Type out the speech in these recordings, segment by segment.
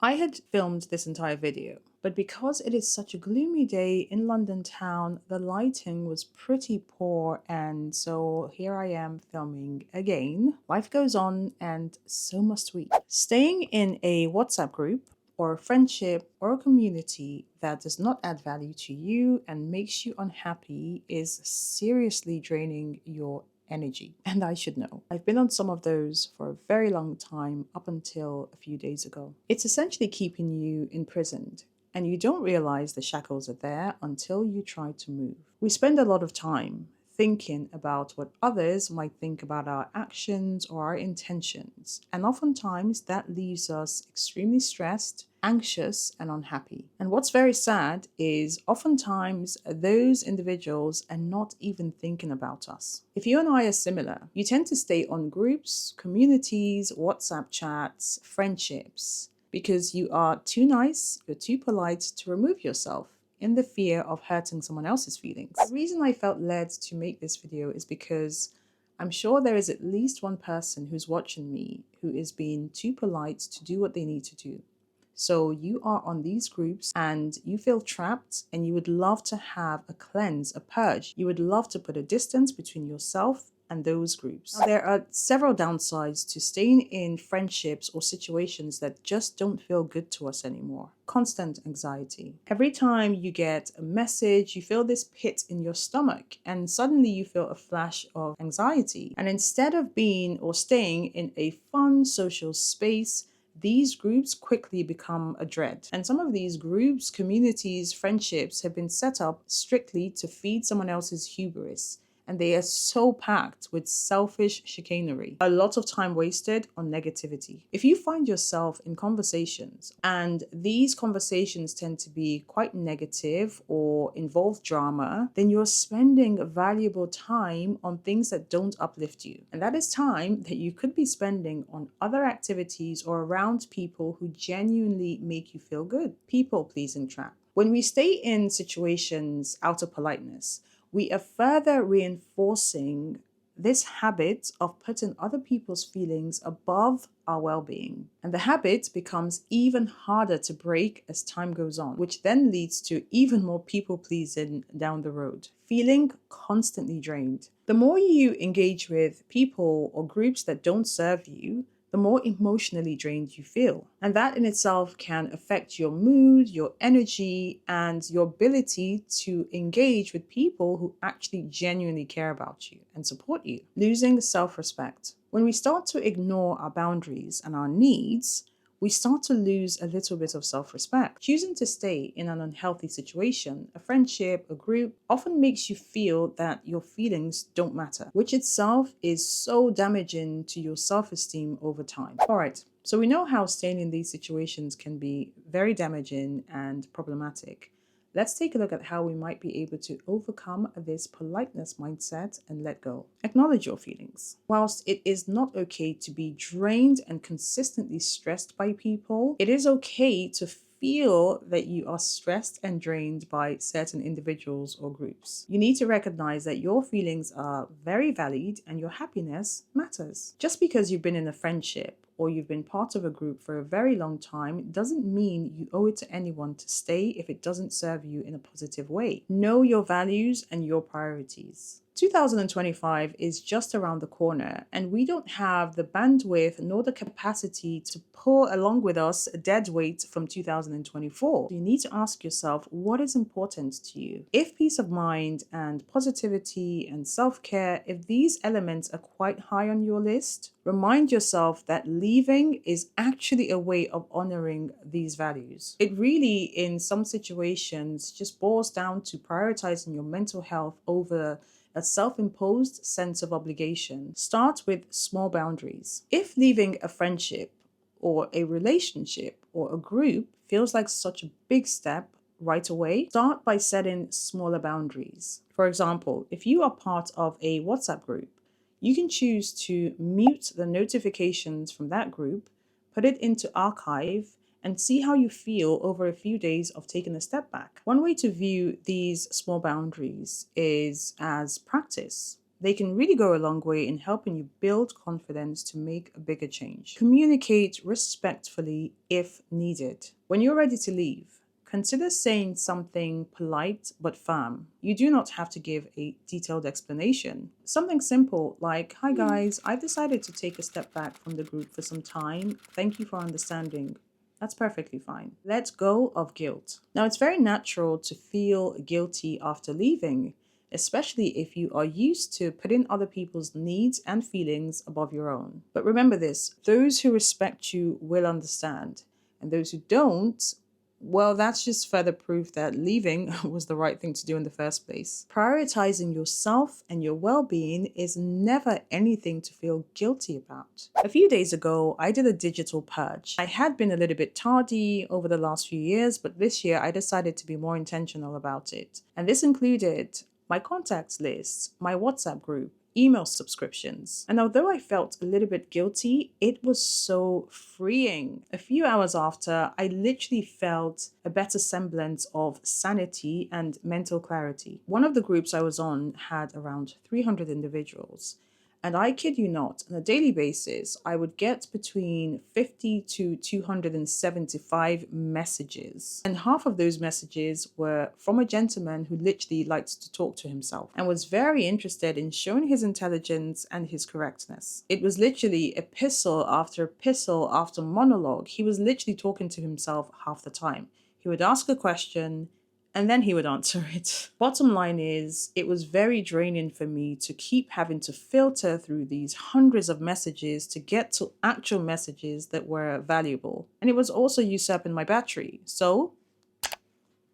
I had filmed this entire video, but because it is such a gloomy day in London town, the lighting was pretty poor, and so here I am filming again. Life goes on, and so must we. Staying in a WhatsApp group or a friendship or a community that does not add value to you and makes you unhappy is seriously draining your energy. And I should know. I've been on some of those for a very long time, up until a few days ago. It's essentially keeping you imprisoned, and you don't realize the shackles are there until you try to move. We spend a lot of time thinking about what others might think about our actions or our intentions, and oftentimes that leaves us extremely stressed, anxious, and unhappy. And what's very sad is oftentimes those individuals are not even thinking about us. If you and I are similar, you tend to stay on groups, communities, WhatsApp chats, friendships, because you are too nice, you're too polite to remove yourself in the fear of hurting someone else's feelings. The reason I felt led to make this video is because I'm sure there is at least one person who's watching me who is being too polite to do what they need to do. So you are on these groups and you feel trapped, and you would love to have a cleanse, a purge. You would love to put a distance between yourself and those groups. Now, there are several downsides to staying in friendships or situations that just don't feel good to us anymore. Constant anxiety. Every time you get a message, you feel this pit in your stomach, and suddenly you feel a flash of anxiety. And instead of being or staying in a fun social space, these groups quickly become a dread. And some of these groups, communities, friendships have been set up strictly to feed someone else's hubris. And they are so packed with selfish chicanery. A lot of time wasted on negativity. If you find yourself in conversations and these conversations tend to be quite negative or involve drama, then you're spending valuable time on things that don't uplift you. And that is time that you could be spending on other activities or around people who genuinely make you feel good. People pleasing trap. When we stay in situations out of politeness, we are further reinforcing this habit of putting other people's feelings above our well-being. And the habit becomes even harder to break as time goes on, which then leads to even more people-pleasing down the road, feeling constantly drained. The more you engage with people or groups that don't serve you, the more emotionally drained you feel. And that in itself can affect your mood, your energy, and your ability to engage with people who actually genuinely care about you and support you. Losing self-respect. When we start to ignore our boundaries and our needs, we start to lose a little bit of self-respect. Choosing to stay in an unhealthy situation, a friendship, a group, often makes you feel that your feelings don't matter, which itself is so damaging to your self-esteem over time. All right, so we know how staying in these situations can be very damaging and problematic. Let's take a look at how we might be able to overcome this politeness mindset and let go. Acknowledge your feelings. Whilst it is not okay to be drained and consistently stressed by people, it is okay to feel that you are stressed and drained by certain individuals or groups. You need to recognize that your feelings are very valid and your happiness matters. Just because you've been in a friendship or you've been part of a group for a very long time doesn't mean you owe it to anyone to stay if it doesn't serve you in a positive way. Know your values and your priorities. 2025 is just around the corner, and we don't have the bandwidth nor the capacity to pull along with us a dead weight from 2024. You need to ask yourself, what is important to you? If peace of mind and positivity and self-care, if these elements are quite high on your list, remind yourself that leaving is actually a way of honoring these values. It really, in some situations, just boils down to prioritizing your mental health over a self-imposed sense of obligation. Start with small boundaries. If leaving a friendship or a relationship or a group feels like such a big step right away, start by setting smaller boundaries. For example, if you are part of a WhatsApp group, you can choose to mute the notifications from that group, put it into archive, and see how you feel over a few days of taking a step back. One way to view these small boundaries is as practice. They can really go a long way in helping you build confidence to make a bigger change. Communicate respectfully if needed. When you're ready to leave, consider saying something polite but firm. You do not have to give a detailed explanation. Something simple like, "Hi guys, I've decided to take a step back from the group for some time. Thank you for understanding." That's perfectly fine. Let go of guilt. Now, it's very natural to feel guilty after leaving, especially if you are used to putting other people's needs and feelings above your own. But remember this, those who respect you will understand, and those who don't, well, that's just further proof that leaving was the right thing to do in the first place. Prioritizing yourself and your well-being is never anything to feel guilty about. A few days ago, I did a digital purge. I had been a little bit tardy over the last few years, but this year I decided to be more intentional about it. And this included my contacts list, my WhatsApp group, email subscriptions. And although I felt a little bit guilty, it was so freeing. A few hours after, I literally felt a better semblance of sanity and mental clarity. One of the groups I was on had around 300 individuals. And I kid you not, on a daily basis, I would get between 50 to 275 messages. And half of those messages were from a gentleman who literally likes to talk to himself and was very interested in showing his intelligence and his correctness. It was literally epistle after monologue. He was literally talking to himself half the time. He would ask a question, and then he would answer it. Bottom line is, it was very draining for me to keep having to filter through these hundreds of messages to get to actual messages that were valuable. And it was also usurping my battery. So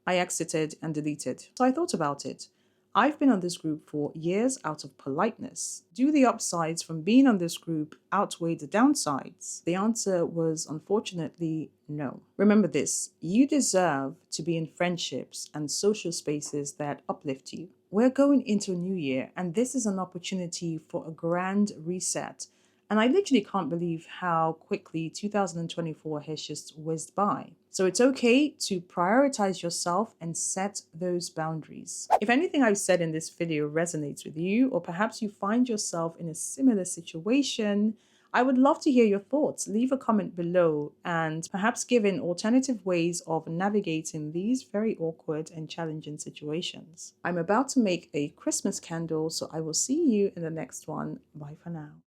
I exited and deleted. So I thought about it. I've been on this group for years out of politeness. Do the upsides from being on this group outweigh the downsides? The answer was unfortunately no. Remember this, you deserve to be in friendships and social spaces that uplift you. We're going into a new year, and this is an opportunity for a grand reset. And I literally can't believe how quickly 2024 has just whizzed by. So it's okay to prioritize yourself and set those boundaries. If anything I've said in this video resonates with you, or perhaps you find yourself in a similar situation, I would love to hear your thoughts. Leave a comment below and perhaps give in alternative ways of navigating these very awkward and challenging situations. I'm about to make a Christmas candle, so I will see you in the next one. Bye for now.